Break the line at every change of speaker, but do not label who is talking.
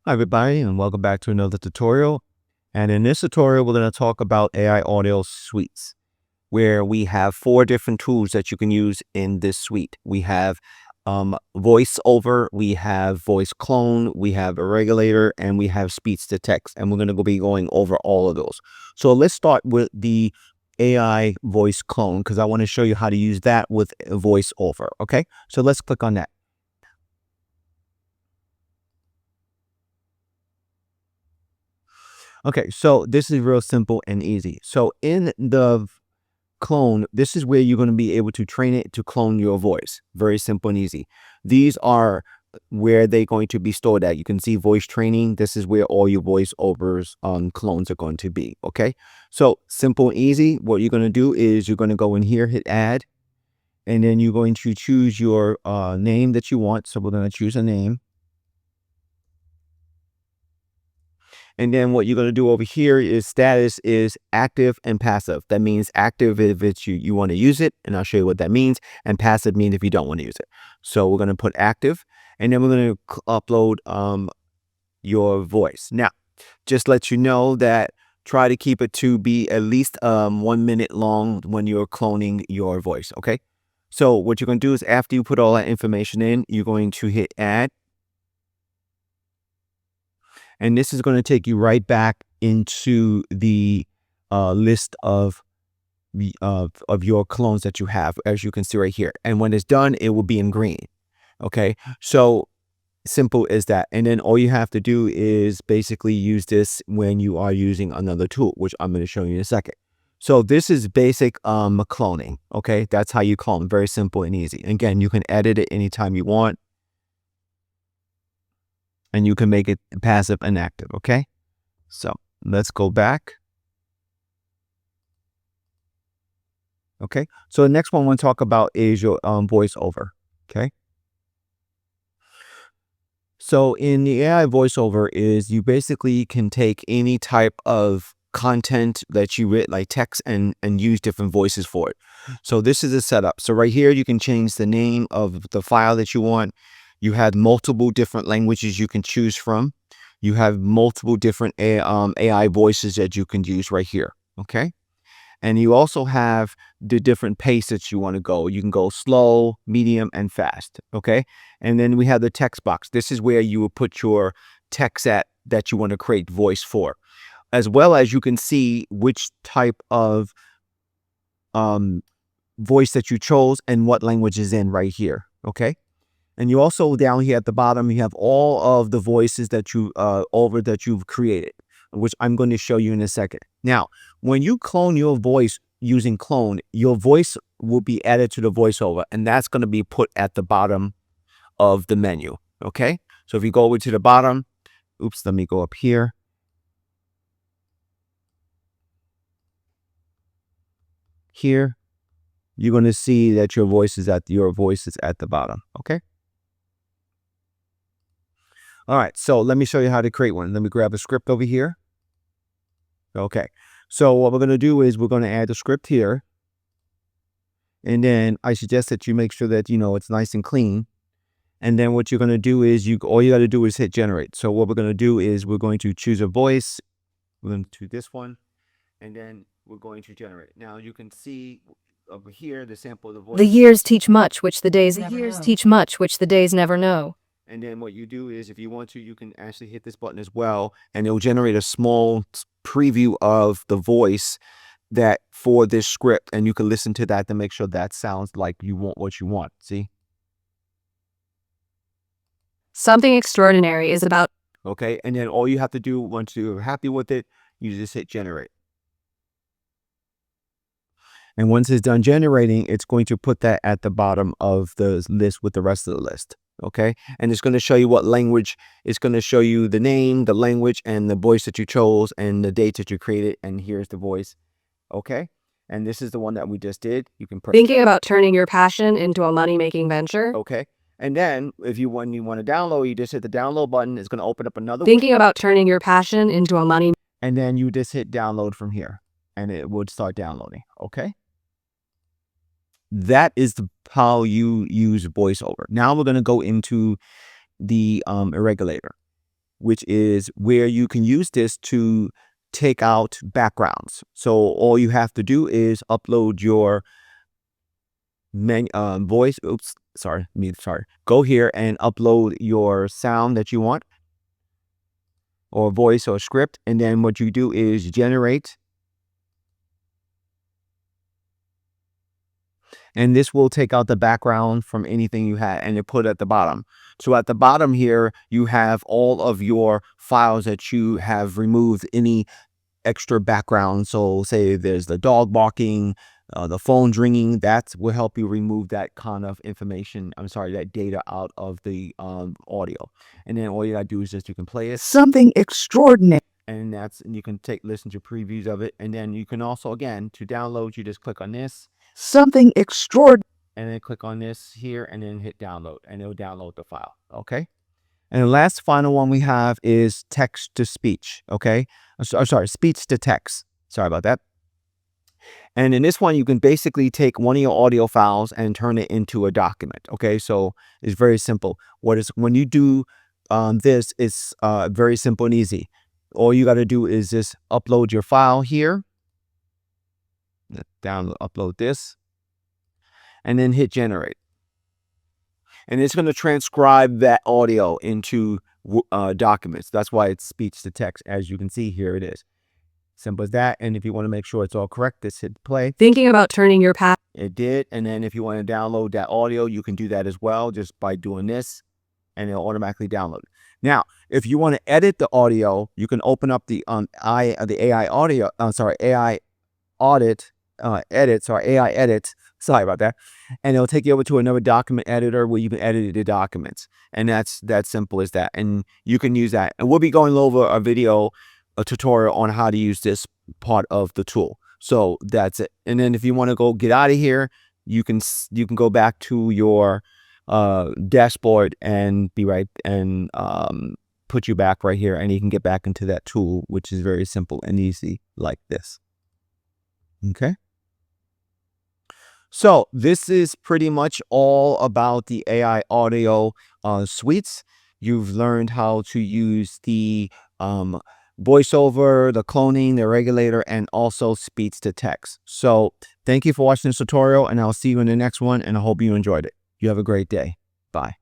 Hi everybody, and welcome back to another tutorial. And in this tutorial, we're going to talk about AI audio suites, where we have 4 different tools that you can use in this suite. We have voiceover, we have voice clone, we have a regulator, and we have speech to text. And we're going to be going over all of those. So let's start with the AI voice clone, because I want to show you how to use that with voiceover. Okay, so let's click on that. Okay, so this is real simple and easy. So in the clone, this is where you're going to be able to train it to clone your voice. Very simple and easy. These are where they're going to be stored at. You can see voice training. This is where all your voiceovers clones are going to be. Okay, so simple and easy. What you're going to do is you're going to go in here, hit add, and then you're going to choose your name that you want. So we're going to choose a name. And then what you're going to do over here is status is active and passive. That means active if it's you want to use it, and I'll show you what that means. And passive means if you don't want to use it. So we're going to put active, and then we're going to upload your voice. Now, just let you know that try to keep it to be at least 1 minute long when you're cloning your voice. Okay. So what you're going to do is after you put all that information in, you're going to hit add. And this is going to take you right back into the list of your clones that you have, as you can see right here. And when it's done, it will be in green. Okay, so simple as that. And then all you have to do is basically use this when you are using another tool, which I'm going to show you in a second. So this is basic cloning. Okay, that's how you clone. Very simple and easy. Again, you can edit it anytime you want. And you can make it passive and active. Okay, so let's go back. Okay, so the next one I want to talk about is your voiceover. Okay, so in the AI voiceover is you basically can take any type of content that you write, like text, and use different voices for it. So this is a setup. So right here you can change the name of the file that you want. You have multiple different languages you can choose from. You have multiple different AI voices that you can use right here. Okay. And you also have the different pace that you want to go. You can go slow, medium, and fast. Okay. And then we have the text box. This is where you will put your text at that you want to create voice for, as well as you can see which type of voice that you chose and what language is in right here. Okay. And you also down here at the bottom, you have all of the voices that you've created, which I'm going to show you in a second. Now, when you clone your voice using clone, your voice will be added to the voiceover, and that's going to be put at the bottom of the menu. Okay. So if you go over to the bottom, oops, let me go up here. Here, you're going to see that your voice is at the bottom. Okay. All right, so let me show you how to create one. Let me grab a script over here. Okay, so what we're going to do is we're going to add the script here. And then I suggest that you make sure that, it's nice and clean. And then what you're going to do is all you got to do is hit generate. So what we're going to do is we're going to choose a voice. We're going to do this one. And then we're going to generate. Now you can see over here the sample of the voice.
The years teach much, which the days never know.
And then what you do is if you want to, you can actually hit this button as well, and it'll generate a small preview of the voice that for this script, and you can listen to that to make sure that sounds like you want what you want. See?
Something extraordinary is about.
Okay, and then all you have to do once you're happy with it, you just hit generate. And once it's done generating, it's going to put that at the bottom of the list with the rest of the list. Okay, and it's going to show you what language. It's going to show you the name, the language, and the voice that you chose, and the date that you created. And here's the voice. Okay, and this is the one that we just did. You can
Thinking about turning your passion into a money-making venture?
Okay, and then when you want to download, you just hit the download button. It's going to open up another.
Thinking about turning your passion into a money.
And then you just hit download from here, and it would start downloading. Okay. That is how you use voiceover. Now we're going to go into the regulator. which is where you can use this to take out backgrounds. So all you have to do is upload your voice. Oops, sorry. Go here and upload your sound that you want, or voice or script. And then what you do is generate. And this will take out the background from anything you had and you put at the bottom. So at the bottom here, you have all of your files that you have removed any extra background. So say there's the dog barking, the phone's ringing, that will help you remove that kind of information. That data out of the audio. And then all you gotta do is just, you can play it.
Something extraordinary.
And you can listen to previews of it. And then you can also, again, to download, you just click on this.
Something extraordinary.
And then click on this here and then hit download, and it'll download the file. Okay. And the last final one we have is text to speech. Okay. Sorry, speech to text. Sorry about that. And in this one, you can basically take one of your audio files and turn it into a document. Okay. So it's very simple. When you do this, it's very simple and easy. All you got to do is just upload your file here. Upload this. And then hit generate. And it's going to transcribe that audio into documents. That's why it's speech to text. As you can see here, it is. Simple as that. And if you want to make sure it's all correct, just hit play.
Thinking about turning your path.
It did. And then if you want to download that audio, you can do that as well, just by doing this, and it'll automatically download it. Now, if you want to edit the audio, you can open up the AI audio. AI edit. Sorry about that. And it'll take you over to another document editor where you can edit the documents. And that's that simple as that. And you can use that. And we'll be going over a tutorial on how to use this part of the tool. So that's it. And then if you want to go get out of here, you can go back to your dashboard and put you back right here, and you can get back into that tool, which is very simple and easy, like this. Okay. So this is pretty much all about the AI audio suites. You've learned how to use the voiceover, the cloning, the regulator, and also speech to text. So thank you for watching this tutorial, and I'll see you in the next one, and I hope you enjoyed it. You have a great day. Bye.